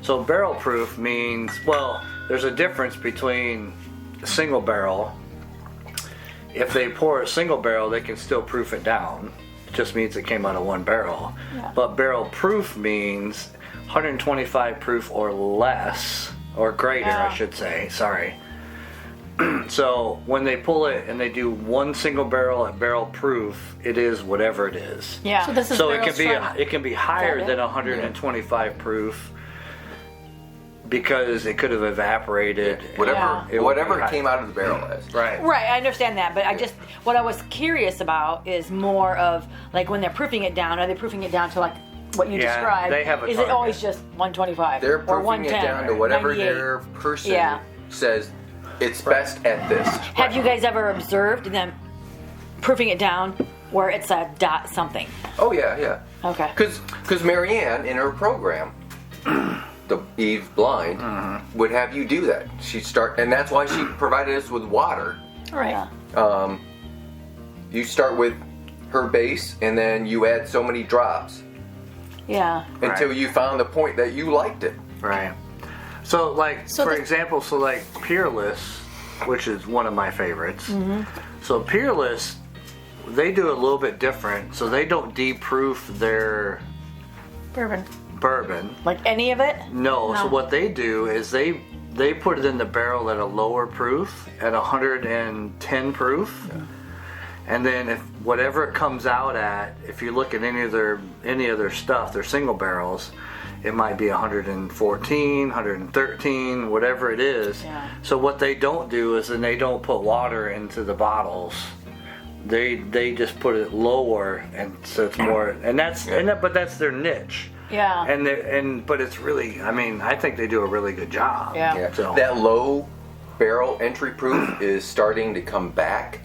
So barrel proof means, well, there's a difference between a single barrel. If they pour a single barrel, they can still proof it down. It just means it came out of one barrel. Yeah. But barrel proof means 125 proof or less, or greater, Yeah. I should say. Sorry. So when they pull it and they do one single barrel at barrel proof, it is whatever it is. Yeah. So this is So it barrel can be strength. it can be higher it? than 125 proof because it could have evaporated. Whatever, Yeah. It would whatever be it high. came out of the barrel as. Right. Right, I understand that, but I just what I was curious about is more of like when they're proofing it down. Are they proofing it down to like what you Yeah, described? they have a Is it target. always just 125 They're or proofing 110? it down to whatever 98? their person Yeah. says it's best at this. Have you guys ever observed them proofing it down where it's a dot something? Oh yeah, yeah. Okay. Because Marianne in her program, the Eve Blind, would have you do that. She'd start, and that's why she provided us with water. All right. Yeah. You start with her base, and then you add so many drops Yeah. until Right. you found the point that you liked it. Right. So, like, So for the- example, so like Peerless, which is one of my favorites. Mm-hmm. So Peerless, they do it a little bit different. So they don't deproof their Bourbon. bourbon. Like any of it? No. So No. what they do is they put it in the barrel at a lower proof, at 110 proof. And then if whatever it comes out at, if you look at any other stuff, their single barrels, it might be 114, 113, whatever it is. Yeah. So what they don't do is then they don't put water into the bottles. They just put it lower, and so it's more, but that's their niche. Yeah. But it's really, I mean, I think they do a really good job. Yeah. Yeah. So That low barrel entry proof is starting to come back.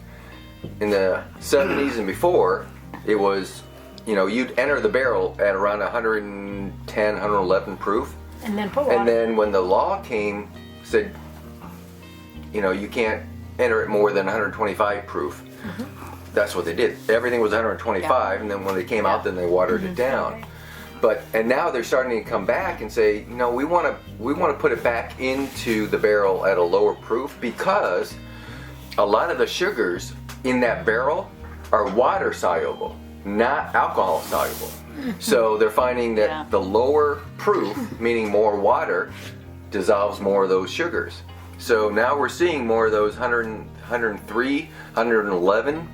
In the 70s and before, it was, you'd enter the barrel at around 110, 111 proof. And then put water. And then when the law came, said, you can't enter it more than 125 proof. That's what they did. Everything was 125, and then when they came out, then they watered it down. And now they're starting to come back and say, no, we want to put it back into the barrel at a lower proof, because a lot of the sugars in that barrel are water soluble, not alcohol soluble. So they're finding that the lower proof, meaning more water, dissolves more of those sugars. So now we're seeing more of those 103, 111,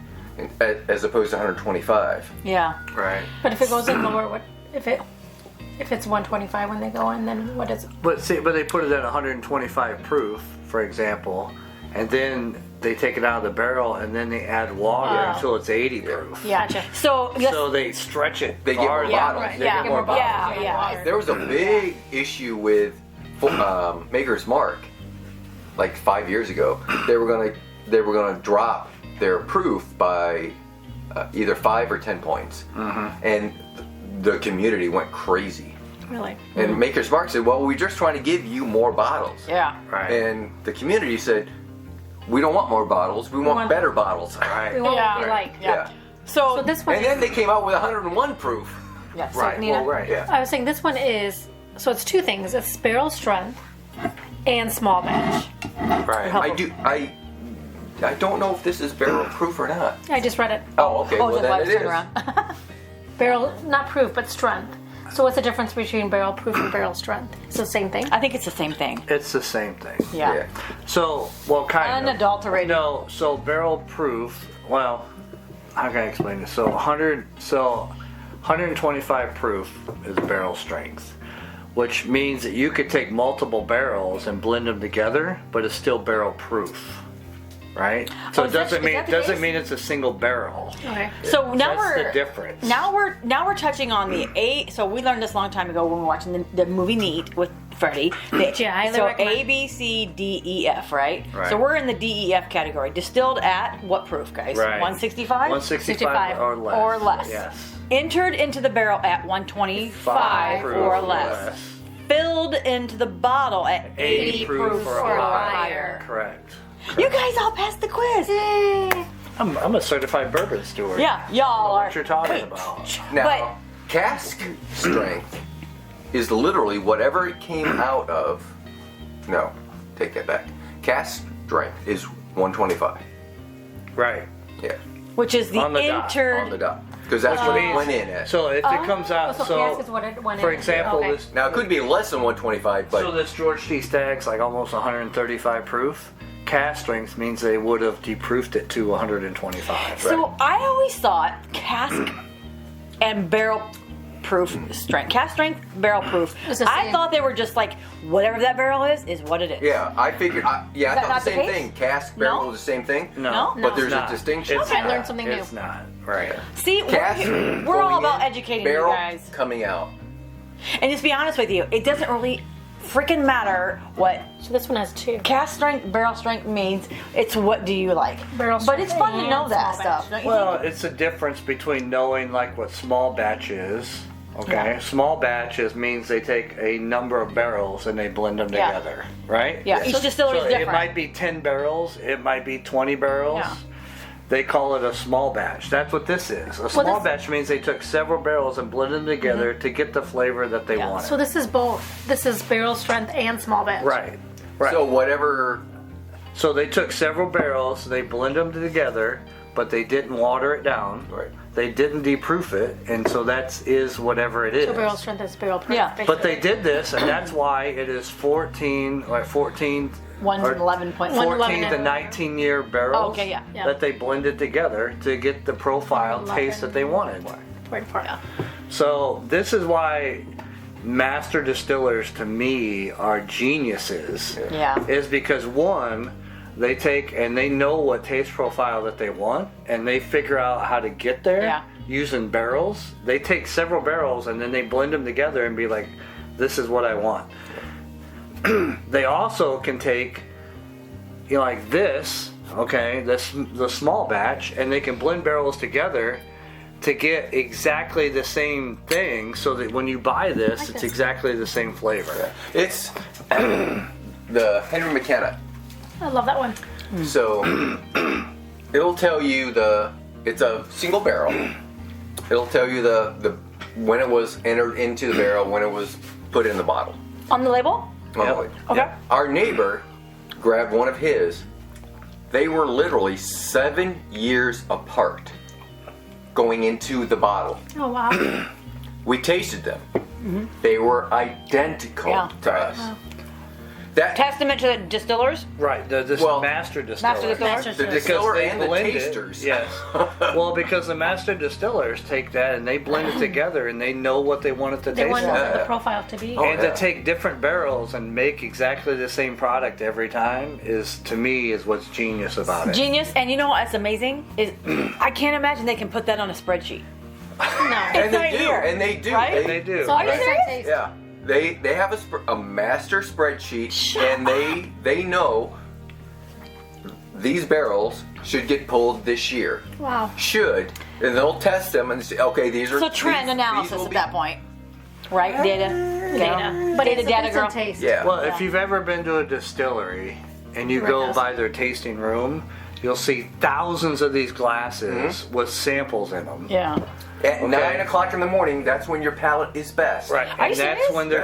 as opposed to 125. Yeah. Right. But if it goes in lower, what if it's 125 when they go in? Then what is it? But they put it at 125 proof, for example, and then they take it out of the barrel and then they add water until it's 80 proof. Yeah. Gotcha. So they stretch it. They get more farther. bottles. Right. They Yeah. get more bottles. Yeah. There was a big issue with Maker's Mark, like 5 years ago. They were gonna drop their proof by either 5 or 10 points, and the community went crazy. Really? And Maker's Mark said, "Well, we're just trying to give you more bottles." Yeah. Right. And the community said, "We don't want more bottles. We want better bottles." Right. We want Yeah. what we like. Yeah. So, So this one. And then they came out with 101 proof. yeah. So, Right. Nina, Well, right. Yeah. I was saying this one is, so it's two things. It's barrel strength and small batch. Right. I don't know if this is barrel proof or not. I just read it. Oh, okay. Oh, Well, that's why then I it was is. turning around. Barrel, not proof, but strength. So what's the difference between barrel proof and barrel strength? It's the same thing? I think it's the same thing. It's the same thing. Yeah. Yeah. So, well, kind of. Unadulterated. No, so barrel proof, well, how can I explain this? So 125 proof is barrel strength, which means that you could take multiple barrels and blend them together, but it's still barrel proof. Right? So Oh, it is that- doesn't is that the doesn't case? mean it's a single barrel. Okay. So now That's we're the difference. Now we're touching on the A. So we learned this a long time ago when we were watching the movie Neat with Freddie. Yeah, I highly so recommend. A, B, C, D, E, F, right? Right. So we're in the D, E, F category. Distilled at what proof, guys? Right. 165. 165 or less. Or less. Yes. Entered into the barrel at 125 proof or less. Filled into the bottle at 80 proof or higher. Correct. You guys all passed the quiz. I'm a certified bourbon steward. Yeah, y'all are. What you're talking about. Now, But- cask strength is literally whatever it came out of. No, take that back. Cask strength is 125. Right. Yeah, Which is the On the dot, entered. on the dot. Because that's what it went in at. So if it comes out, so cask is what it went for in. example, Okay. this Now, it could be less than 125, but so this George T. Stagg's like almost 135 proof. Cask strength means they would have deproofed it to 125. So I always thought cask and barrel proof strength. Cask strength, barrel proof. It's the I same. thought they were just like whatever that barrel is what it is. yeah, I figured. I Is that thought not the the same case? thing. Cask barrel No? is the same thing. No, No? But there's it's a not. distinction. It's I not. learned something new. It's not. Right. See, Cask we're all going about in, educating you barrel guys. coming out. And just be honest with you, it doesn't really freaking matter what So this one has two. cask strength, barrel strength means. It's what do you like. Barrel But it's strength fun to and know that small batch. stuff. Don't you Well, think? it's a difference between knowing like what small batch is. Okay, Yeah. small batches means they take a number of barrels and they blend them Yeah. together, right? Yeah, each distillery is So different. it might be 10 barrels, it might be 20 barrels. Yeah. They call it a small batch. That's what this is. A small this- batch means they took several barrels and blended them together to get the flavor that they Yeah. wanted. So this is both. This is barrel strength and small batch. right. Right. So whatever. So they took several barrels, they blend them together, but they didn't water it down. Right. They didn't deproof it, and so that is whatever it is. So barrel strength is barrel proof. Yeah. But they did this, and that's why it is 14 or 14. One's or 11.1. 14 to 19-year barrels Okay, yeah. Yeah. that they blended together to get the profile taste that they wanted. Yeah. So this is why master distillers to me are geniuses. Yeah. Is because one, they take and they know what taste profile that they want and they figure out how to get there Yeah. using barrels. They take several barrels and then they blend them together and be like, this is what I want. They also can take, you know, like this, okay, the small batch, and they can blend barrels together to get exactly the same thing, so that when you buy this, it's exactly the same flavor. It's the Henry McKenna. I love that one. So it'll tell you it's a single barrel. It'll tell you the when it was entered into the barrel, when it was put in the bottle. On the label? Okay. Okay. Our neighbor grabbed one of his. They were literally 7 years apart going into the bottle. Oh, wow. We tasted them. They were identical Yeah. to us. That Testament to the distillers? Right, the Well, master distiller. Master distiller? Master the Distillers. distiller They and the blend it. tasters. Yes. Well, because the master distillers take that and they blend it together and they know what they want it to They taste want like. the profile to be. Oh, And yeah. to take different barrels and make exactly the same product every time is, to me, is what's genius about it. Genius. And you know what's amazing? Is I can't imagine they can put that on a spreadsheet. No. And they right do. here, And they do. right? They do. So all Are you based on serious? taste. Yeah. They have a master spreadsheet, and they know these barrels should get pulled this year. Wow. Should, and they'll test them and say, okay, these are So trend these analysis will at be- that point. Right? Data. But Data, it's data a girl. taste. Yeah. Well, if you've ever been to a distillery and you go Yes. by their tasting room, you'll see thousands of these glasses with samples in them. Yeah. At Okay. 9 o'clock in the morning, that's when your palate is best. Right, Are and you that's serious? when they're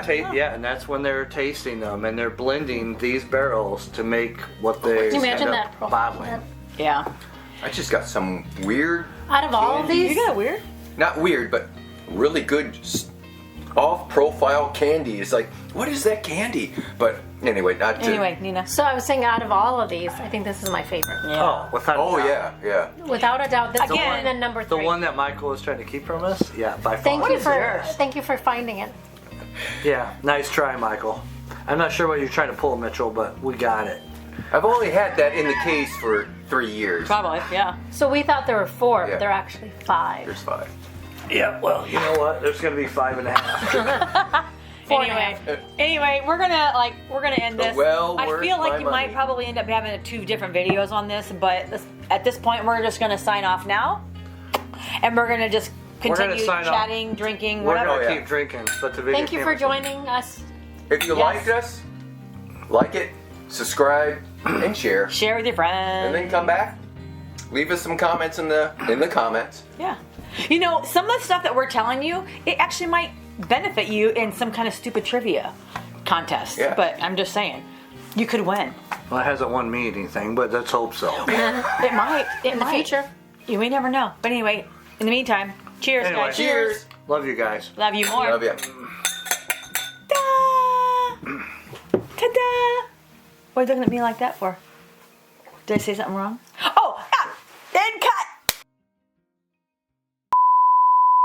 and that's when they're tasting them and they're blending these barrels to make what they Can you imagine end that up profile? bottling. Yeah. I just got some weird, Out of all of You these, got it weird? not weird, but really good off-profile candy. It's like, what is that candy? But anyway, not to... Anyway, Nina. so I was saying out of all of these, I think this is my favorite. Yeah. Oh, without a Oh, doubt. yeah. Without a doubt, this Again, is one and number The 3. one that Michael was trying to keep from us? Yeah, by far. Thank you is for yours? thank you for finding it. Yeah, nice try, Michael. I'm not sure what you're trying to pull, Mitchell, but we got it. I've only had that in the case for 3 years. Probably, yeah. So we thought there were 4, Yeah. but there are actually 5. There's 5. Yeah, well, you know what? There's going to be 5.5. Four and a Anyway, we're gonna end this. Well I worth feel like my you money. might probably end up having 2 different videos on this, but at this point, we're just gonna sign off now, and we're gonna just We're gonna continue sign off. chatting, drinking, We're whatever. going to yeah. keep drinking, but the video Thank you for camera's- joining us. If you Yes. liked us, like it, subscribe, and share. Share with your friends. And then come back. Leave us some comments in the comments. Yeah. You know, some of the stuff that we're telling you, it actually might benefit you in some kind of stupid trivia contest. Yeah. But I'm just saying, you could win. Well, it hasn't won me anything, but let's hope so. It might. It In the might. future. You may never know. But anyway, in the meantime, cheers, Anyway. guys. Cheers. Love you guys. Love you more. Love ya. Ta-da! Ta-da! What are you looking at me like that for? Did I say something wrong? Oh! Then cut!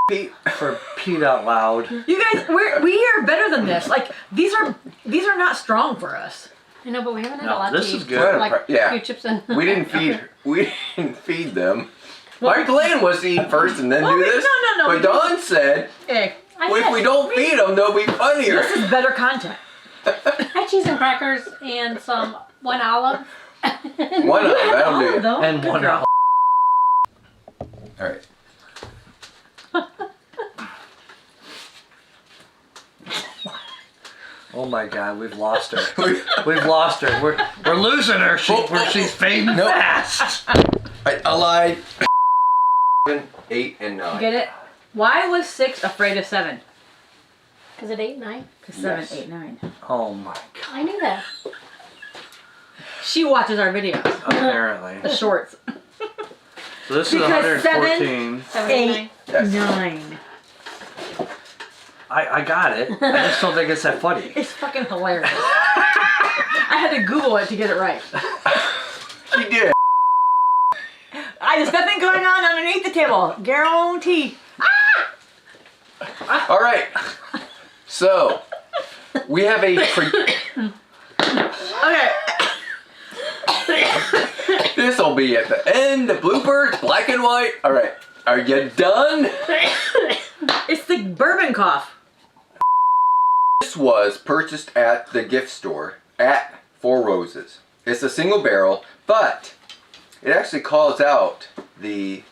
Pete. For Pete out loud. You guys, we are better than this. Like, these are not strong for us. I know, but we haven't had No, a lot this to is eat. good. Like Yeah. a few chips and We didn't feed them. Our plan was to eat first and then do this. no, But Dawn said, Hey, well, if we don't feed them, they'll be funnier. this is better content. I had cheese and crackers and one olive. One of them, that'll do it. And Good one girl. All right. Oh my God, we've lost her. We've lost her. We're losing her. She's fading Nope. fast. I lied. 7, 8, and 9. Get it? Why was 6 afraid of 7? Because it 8, 9. Because 7, Yes. 8, 9. Oh my God. I knew that. She watches our videos, Apparently. the shorts. So this is Because 114. 7, 8, 9. 8, Yes. 9. I got it. I just don't think it's that funny. It's fucking hilarious. I had to Google it to get it right. She did. There's nothing going on underneath the table. Guarantee. All right. So, we have a... Okay. This will be at the end, the bloopers, black and white. All right. Are you done? It's the bourbon cough. This was purchased at the gift store at Four Roses. It's a single barrel, but it actually calls out the